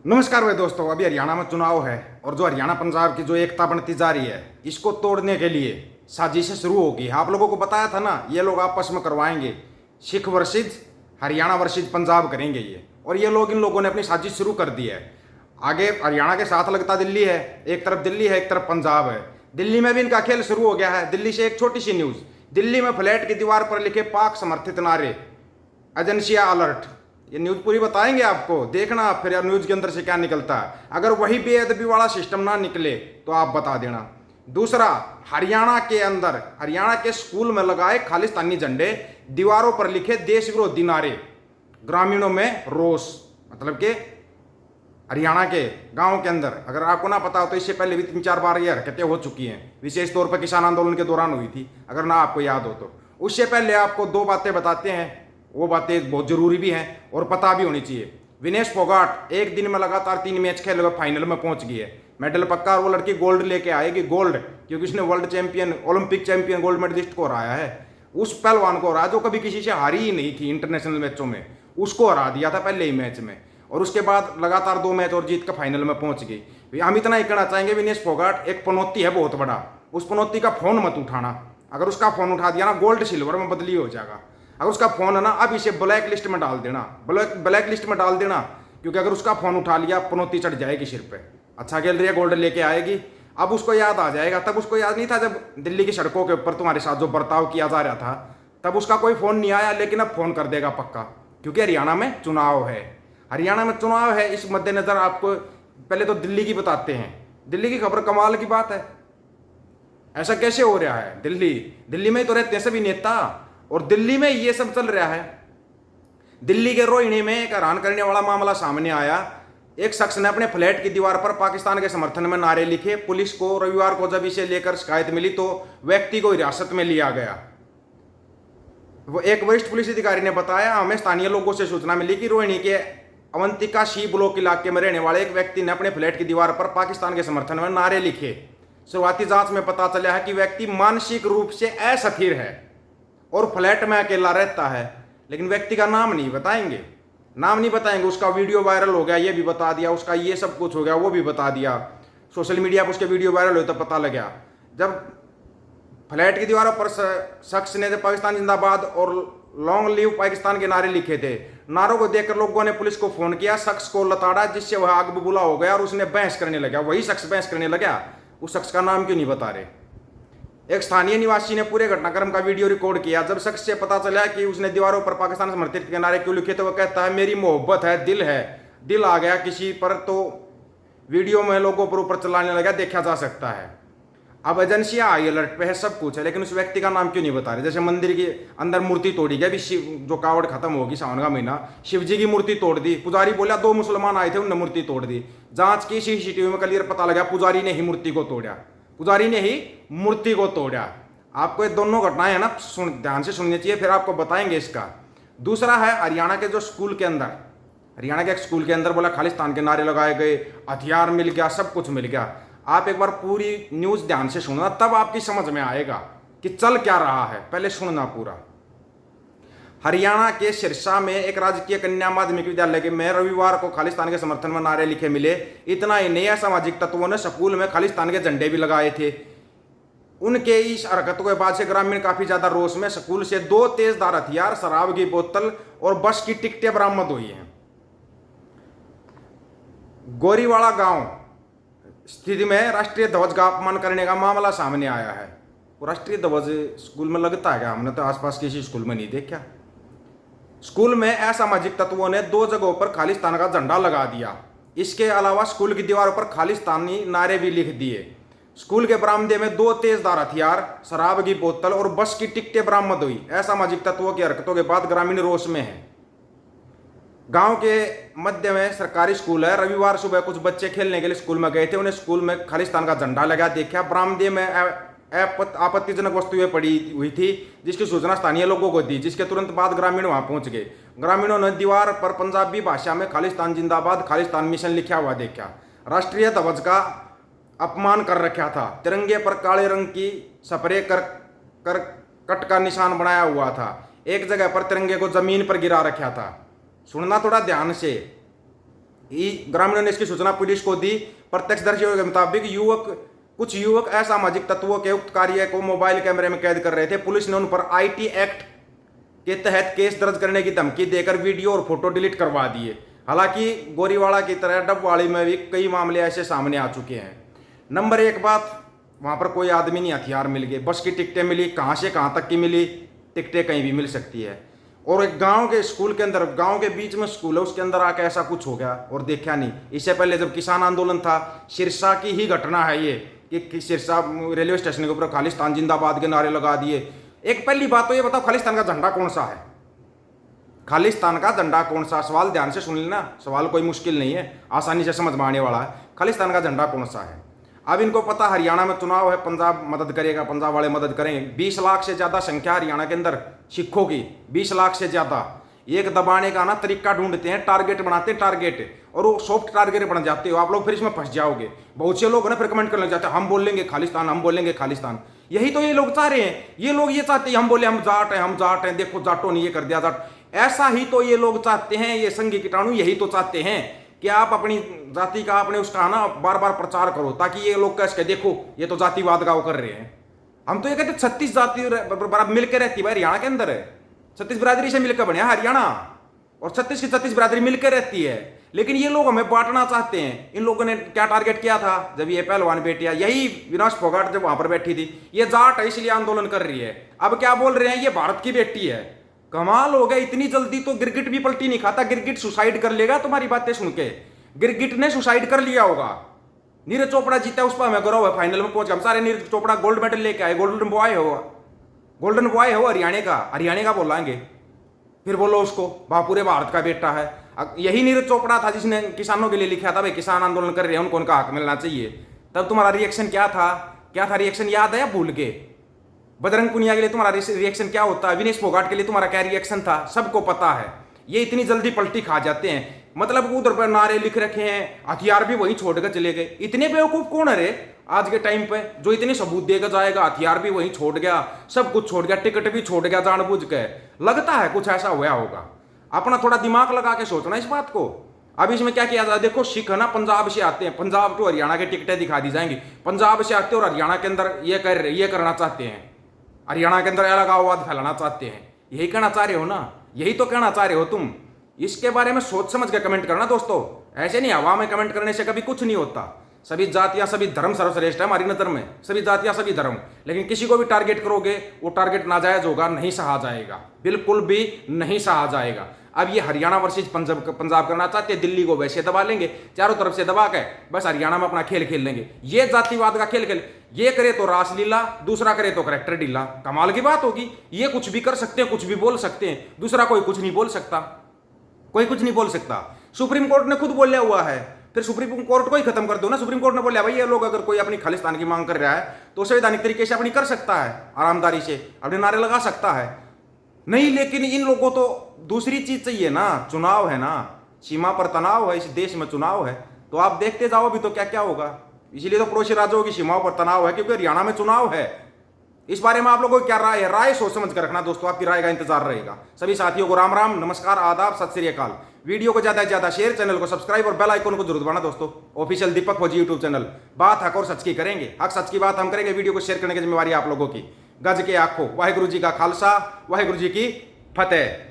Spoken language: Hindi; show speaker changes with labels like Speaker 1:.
Speaker 1: नमस्कार भाई दोस्तों। अभी हरियाणा में चुनाव है और जो हरियाणा पंजाब की जो एकता बनती जा रही है, इसको तोड़ने के लिए साजिशें शुरू होगी। आप लोगों को बताया था ना, ये लोग आपस में करवाएंगे, सिख वर्सेज हरियाणा वर्सेज पंजाब करेंगे ये। और ये लोग, इन लोगों ने अपनी साजिश शुरू कर दी है। आगे हरियाणा के साथ लगता दिल्ली है, एक तरफ दिल्ली है, एक तरफ पंजाब है। दिल्ली में भी इनका खेल शुरू हो गया है। दिल्ली से एक छोटी सी न्यूज़, दिल्ली में फ्लैट की दीवार पर लिखे पाक समर्थित नारे, एजेंसिया अलर्ट। ये न्यूज़ पूरी बताएंगे आपको, देखना आप फिर यार न्यूज़ के अंदर से क्या निकलता है। अगर वही बेअदबी वाला सिस्टम ना निकले तो आप बता देना। दूसरा, हरियाणा के अंदर, हरियाणा के स्कूल में लगाए खालिस्तानी झंडे, दीवारों पर लिखे देश विरोधी नारे, ग्रामीणों में रोष। मतलब कि हरियाणा के गांव के अंदर, अगर आपको ना पता हो तो इससे पहले भी 3-4 बार ये हरकतें हो चुकी हैं, विशेष तौर पर किसान आंदोलन के दौरान हुई थी, अगर ना आपको याद हो तो। उससे पहले आपको दो बातें बताते हैं, वो बातें बहुत जरूरी भी हैं और पता भी होनी चाहिए। विनेश फोगाट एक दिन में लगातार 3 मैच खेल फाइनल में पहुंच गई है, मेडल पक्का। और वो लड़की गोल्ड लेके आएगी, गोल्ड, क्योंकि उसने world champion, olympic champion, gold medalist को हराया है। उस पहलवान को हरा जो कभी किसी से हारी ही नहीं थी इंटरनेशनल मैचों में, उसको हरा दिया था पहले ही मैच में। और उसके बाद लगातार 2 मैच और जीत कर फाइनल में पहुंच गई। हम इतना ही कहना चाहेंगे, विनेश फोगाट एक पनौती है बहुत बड़ा, उस पनौती का फोन मत उठाना। अगर उसका फोन उठा दिया ना, गोल्ड सिल्वर में बदली हो जाएगा। अगर उसका फोन है ना, अब इसे ब्लैक लिस्ट में डाल देना, ब्लैक लिस्ट में डाल देना, क्योंकि अगर उसका फोन उठा लिया, पनौती चढ़ जाएगी सिर पे। अच्छा खेल रही है, गोल्ड लेके आएगी। अब उसको याद आ जाएगा, तब उसको याद नहीं था जब दिल्ली की सड़कों के ऊपर तुम्हारे साथ जो बर्ताव किया जा रहा था, तब उसका कोई फोन नहीं आया। लेकिन अब फोन कर देगा पक्का, क्योंकि हरियाणा में चुनाव है। हरियाणा में चुनाव है, इस मद्देनजर आपको पहले तो दिल्ली की बताते हैं। दिल्ली की खबर कमाल की बात है, ऐसा कैसे हो रहा है? दिल्ली में ही तो रहते हैं सभी नेता, और दिल्ली में ये सब चल रहा है। दिल्ली के रोहिणी में एक हैरान करने वाला मामला सामने आया। एक शख्स ने अपने फ्लैट की दीवार पर पाकिस्तान के समर्थन में नारे लिखे। पुलिस को रविवार को जब इसे लेकर शिकायत मिली तो व्यक्ति को हिरासत में लिया गया। वो एक वरिष्ठ पुलिस अधिकारी ने बताया, हमें स्थानीय लोगों से सूचना मिली कि रोहिणी के अवंतिका सी ब्लॉक इलाके में रहने वाले एक व्यक्ति ने अपने फ्लैट की दीवार पर पाकिस्तान के समर्थन में नारे लिखे। शुरुआती जांच में पता चला है कि व्यक्ति मानसिक रूप से अस्थिर है और फ्लैट में अकेला रहता है। लेकिन व्यक्ति का नाम नहीं बताएंगे, नाम नहीं बताएंगे। उसका वीडियो वायरल हो गया, ये भी बता दिया, उसका ये सब कुछ हो गया, वो भी बता दिया। सोशल मीडिया पर उसके वीडियो वायरल हुए तो पता लग गया। जब फ्लैट की दीवारों पर शख्स ने जब पाकिस्तान जिंदाबाद और लॉन्ग लिव पाकिस्तान के नारे लिखे थे, नारों को देखकर लोगों ने पुलिस को फोन किया, शख्स को लताड़ा, जिससे वह आग बबूला हो गया और उसने बहस करने लगा। वही शख्स बहस करने लगा, उस शख्स का नाम क्यों नहीं बता रहे। एक स्थानीय निवासी ने पूरे घटनाक्रम का वीडियो रिकॉर्ड किया। जब शख्स से पता चला कि उसने दीवारों पर पाकिस्तान समर्थित के नारे क्यों लिखे तो वह कहता है, मेरी मोहब्बत है, दिल आ गया किसी पर तो वीडियो में लोगों पर ऊपर चलाने लगा, देखा जा सकता है। अब एजेंसियां हाई अलर्ट पे है, सब कुछ है, लेकिन उस व्यक्ति का नाम क्यों नहीं बता रहे। जैसे मंदिर के अंदर मूर्ति तोड़ी गई, अभी शिव जो कावड़ खत्म होगी सावन का महीना, शिव जी की मूर्ति तोड़ दी। पुजारी बोला 2 मुसलमान आए थे, उनने मूर्ति तोड़ दी। जांच की, सीसीटीवी में क्लियर पता लगा पुजारी ने ही मूर्ति को तोड़ा, पुजारी ने ही मूर्ति को तोड़ा। आपको ये दोनों घटनाएं है ना, ध्यान से सुननी चाहिए, फिर आपको बताएंगे इसका। दूसरा है हरियाणा के जो स्कूल के अंदर, हरियाणा के एक स्कूल के अंदर बोला खालिस्तान के नारे लगाए गए, हथियार मिल गया, सब कुछ मिल गया। आप एक बार पूरी न्यूज़ ध्यान से सुनना, तब आपकी समझ में आएगा कि चल क्या रहा है। पहले सुनना पूरा। हरियाणा के सिरसा में एक राजकीय कन्या माध्यमिक विद्यालय में रविवार को खालिस्तान के समर्थन में नारे लिखे मिले। इतना ही नहीं, असामाजिक तत्वों ने स्कूल में खालिस्तान के झंडे भी लगाए थे। उनके इस हरकतों के बाद से ग्रामीण काफी ज्यादा रोष में, स्कूल से 2 तेजधार हथियार, शराब की बोतल और बस की टिकटें बरामद हुई हैं। गोरीवाड़ा गांव स्थिति में राष्ट्रीय ध्वज का अपमान करने का मामला सामने आया है। वो राष्ट्रीय ध्वज स्कूल में लगता है क्या? हमने तो आसपास किसी स्कूल में नहीं देखा। स्कूल में असामाजिक तत्वों ने 2 जगहों पर खालिस्तान का झंडा लगा दिया। इसके अलावा स्कूल की दीवारों पर खालिस्तानी नारे भी लिख दिए। स्कूल के बरामदे में 2 तेजधार हथियार, शराब की बोतल और बस की टिकटें बरामद हुई। असामाजिक तत्वों की हरकतों के बाद ग्रामीण रोष में है। गांव के मध्य में सरकारी स्कूल है। रविवार सुबह कुछ बच्चे खेलने के लिए स्कूल में गए थे, उन्हें स्कूल में खालिस्तान का झंडा लगा देखा। बरामदे में आपत्तिजनक वस्तुएं पड़ी हुई थी, जिसकी सूचना स्थानीय लोगों को दी, जिसके तुरंत बाद ग्रामीण वहां पहुंच गए। ग्रामीणों ने दीवार पर पंजाबी भाषा में खालिस्तान जिंदाबाद, खालिस्तान मिशन लिखा हुआ देखा। राष्ट्रीय ध्वज का अपमान कर रखा था। तिरंगे पर काले रंग की स्प्रे कर कट का निशान बनाया हुआ था। एक जगह पर तिरंगे को जमीन पर गिरा रखा था। सुनना थोड़ा ध्यान से। ग्रामीणों ने इसकी सूचना पुलिस को दी। प्रत्यक्षदर्शियों के मुताबिक कुछ युवक असामाजिक तत्वों के उक्त कार्य को मोबाइल कैमरे में कैद कर रहे थे। पुलिस ने उन पर IT एक्ट के तहत केस दर्ज करने की धमकी देकर वीडियो और फोटो डिलीट करवा दिए। हालांकि गोरीवाड़ा की तरह डबवाड़ी में भी कई मामले ऐसे सामने आ चुके हैं। नंबर एक बात, वहां पर कोई आदमी नहीं, हथियार मिल गए, बस की टिकटें मिली, कहां से कहां तक की मिली, टिकटें कहीं भी मिल सकती है। और एक गांव के स्कूल के अंदर, गांव के बीच में स्कूल है, उसके अंदर आके ऐसा कुछ हो गया और देखा नहीं। इससे पहले जब किसान आंदोलन था, सिरसा की ही घटना है ये कि सिरसा रेलवे स्टेशन के ऊपर खालिस्तान जिंदाबाद के नारे लगा दिए। एक पहली बात तो ये बताओ, खालिस्तान का झंडा कौन सा है? खालिस्तान का झंडा कौन सा? सवाल ध्यान से सुन लेना, सवाल कोई मुश्किल नहीं है, आसानी से समझ में आने वाला है। खालिस्तान का झंडा कौन सा है? अब इनको पता हरियाणा में चुनाव है, पंजाब मदद करेगा, पंजाब वाले मदद करेंगे। 20 लाख से ज्यादा संख्या हरियाणा के अंदर सिखों की, 20 लाख से ज्यादा। एक दबाने का ना तरीका ढूंढते हैं, टारगेट बनाते हैं, टारगेट, और वो सॉफ्ट टारगेट बन जाते हो आप लोग, फिर इसमें फंस जाओगे। बहुत से लोग ना फिर कमेंट करने लग जाते हैं, हम बोलेंगे खालिस्तान, हम बोलेंगे खालिस्तान। यही तो ये लोग चाह रहे हैं। ये लोग ये चाहते हैं हम बोले हम जाट हैं, हम जाट हैं, देखो जाटों ने ये कर दिया जाट। ऐसा ही तो ये लोग चाहते हैं, ये संघी कीटाणु यही तो चाहते हैं कि आप अपनी जाति का, अपने उसका ना बार बार प्रचार करो, ताकि ये लोग कह देखो ये तो जातिवाद का वो कर रहे हैं। हम तो ये कहते 36 जाति मिलकर रहती है हरियाणा के अंदर है, 36 बिरादरी से मिलकर बने हरियाणा, और 36 की 36 बिरादरी मिलकर रहती है। लेकिन ये लोग हमें बांटना चाहते हैं। इन लोगों ने क्या टारगेट किया था जब ये पहलवान बेटियां, यही विनाश फोगाट जब वहां पर बैठी थी, ये जाट है इसलिए आंदोलन कर रही है। अब क्या बोल रहे हैं, ये भारत की बेटी है। कमाल हो गया, इतनी जल्दी तो गिरगिट भी पलटी नहीं खाता। गिरगिट सुसाइड कर लेगा तुम्हारी बातें सुन के। गिरगिट ने सुसाइड कर लिया होगा। नीरज चोपड़ा जीता, उस पर हमें गौरव है, फाइनल में पहुंच गया। हम सारे नीरज चोपड़ा गोल्ड मेडल लेके आए, गोल्डन बॉय हो, गोल्डन बॉय हो हरियाणा का, हरियाणा का बोलाएंगे। फिर बोलो उसको पूरे भारत का बेटा है। यही नीरज चोपड़ा था जिसने किसानों के लिए लिखा था भाई किसान आंदोलन कर रहे हैं, उनको उनका हक मिलना चाहिए। तब तुम्हारा रिएक्शन क्या था? क्या था रिएक्शन, याद है या भूल के? बजरंग पुनिया के लिए तुम्हारा रिएक्शन क्या होता है? विनेश फोगाट के लिए तुम्हारा क्या रिएक्शन था? सबको पता है। ये इतनी जल्दी पलटी खा जाते हैं। मतलब उधर पर नारे लिख रखे हैं, हथियार भी वहीं छोड़कर चले गए। इतने बेवकूफ कौन है रे आज के टाइम पे जो इतने सबूत देकर जाएगा? हथियार भी वहीं छोड़ गया, सब कुछ छोड़ गया, टिकट भी छोड़ गया जानबूझ के। लगता है कुछ ऐसा हुआ होगा। अपना थोड़ा दिमाग लगा के सोचना इस बात को। अब इसमें क्या किया जाए, देखो सिख है ना पंजाब से आते हैं, पंजाब टू हरियाणा की टिकटें दिखा दी जाएंगी। पंजाब से आते हैं और हरियाणा के अंदर ये करना चाहते हैं, हरियाणा के अंदर अलगाववाद फैलाना चाहते हैं। यही कहना चाह रहे हो ना? यही तो कहना चाह रहे हो तुम। इसके बारे में सोच समझ के कमेंट करना दोस्तों, ऐसे नहीं हवा में कमेंट करने से कभी कुछ नहीं होता। सभी जातियां सभी धर्म सर्वश्रेष्ठ है हमारी नजर में, सभी जातियां सभी धर्म। लेकिन किसी को भी टारगेट करोगे वो टारगेट नाजायज होगा, नहीं सहा जाएगा, बिल्कुल भी नहीं सहा जाएगा। अब ये हरियाणा वर्सेज पंजाब करना चाहते हैं, दिल्ली को वैसे दबा लेंगे, चारों तरफ से दबा के बस हरियाणा में अपना खेल खेल लेंगे। ये जातिवाद का खेल ये करे तो रासलीला, दूसरा करे तो करेक्टर ढीला। कमाल की बात होगी। ये कुछ भी कर सकते हैं, कुछ भी बोल सकते हैं, दूसरा कोई कुछ नहीं बोल सकता, कोई कुछ नहीं बोल सकता। सुप्रीम कोर्ट ने खुद बोला हुआ है, फिर सुप्रीम कोर्ट को ही खत्म कर दो ना। सुप्रीम कोर्ट ने बोला भाई ये लोग अगर कोई अपनी खालिस्तान की मांग कर रहा है तो संवैधानिक तरीके से अपनी कर सकता है, आरामदारी से अपने नारे लगा सकता है। नहीं, लेकिन इन लोगों को तो दूसरी चीज चाहिए ना, चुनाव है ना, सीमा पर तनाव है, इस देश में चुनाव है। तो आप देखते जाओ अभी तो क्या क्या होगा। इसीलिए तो पड़ोसी राज्यों की सीमाओं पर तनाव है, क्योंकि हरियाणा में चुनाव है। इस बारे में आप लोगों को क्या राय है? राय सोच समझ कर रखना दोस्तों, आपकी राय का इंतजार रहेगा। सभी साथियों को राम राम, नमस्कार, आदाब, सत श्री अकाल। वीडियो को ज्यादा से ज्यादा शेयर, चैनल को सब्सक्राइब और बेल आइकन को जरूर दबाना दोस्तों। ऑफिशियल दीपक फौजी यूट्यूब चैनल, बात हक और सच की करेंगे, हक सच की बात हम करेंगे। वीडियो को शेयर करने की जिम्मेवारी आप लोगों की। गज के आंखों, वाहिगुरु जी का खालसा, वाहिगुरु जी की फतेह।